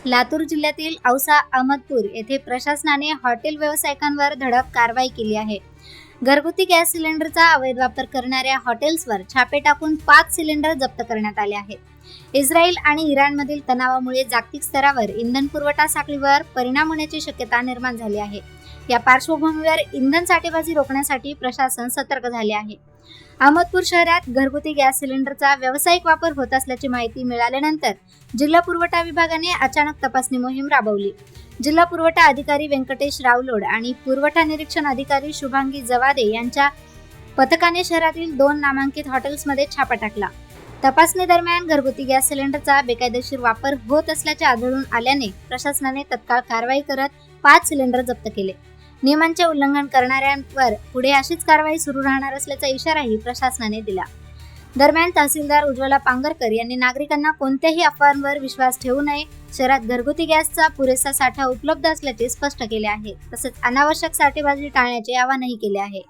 लातूर जिल्ह्यातील औसा अहमदपूर येथे प्रशासनाने हॉटेल व्यावसायिकांवर धडक कारवाई केली आहे. घरगुती गॅस सिलेंडरचा अवैध वापर करणाऱ्या हॉटेल्सवर छापे टाकून 5 सिलेंडर जप्त करण्यात आले आहेत. इस्रायल आणि इराणमधील तणावामुळे जागतिक स्तरावर इंधन पुरवठा साखळीवर परिणाम होण्याची शक्यता निर्माण झाली आहे. या पार्श्वभूमीवर इंधन साठेबाजी रोखण्यासाठी प्रशासन सतर्क झाले आहे. अहमदपूर शहरात घरगुती गॅस सिलेंडरचा व्यावसायिक वापर होत असल्याची माहिती मिळाल्यानंतर जिल्हा पुरवठा विभागाने अचानक तपासणी मोहीम राबवली. जिल्हा पुरवठा अधिकारी व्यंकटेश रावलोड आणि पुरवठा निरीक्षण अधिकारी शुभांगी जवादे यांच्या पथकाने शहरातील 2 नामांकित हॉटेल्समध्ये छापा टाकला. तपासणी दरम्यान घरगुती गॅस सिलेंडरचा बेकायदेशीर वापर होत असल्याचे आढळून आल्याने प्रशासनाने तत्काळ कारवाई करत 5 सिलेंडर जप्त केले. नियमांचे उल्लंघन करणाऱ्यांवर पुढे अशीच कारवाई सुरू राहणार असल्याचा इशाराही प्रशासनाने दिला. दरम्यान तहसीलदार उज्ज्वला पांगरकर यांनी नागरिकांना कोणत्याही अफवांवर विश्वास ठेवू नये, शहरात घरगुती गॅसचा पुरेसा साठा उपलब्ध असल्याचे स्पष्ट केले आहे. तसेच अनावश्यक साठेबाजी टाळण्याचे आवाहनही केले आहे.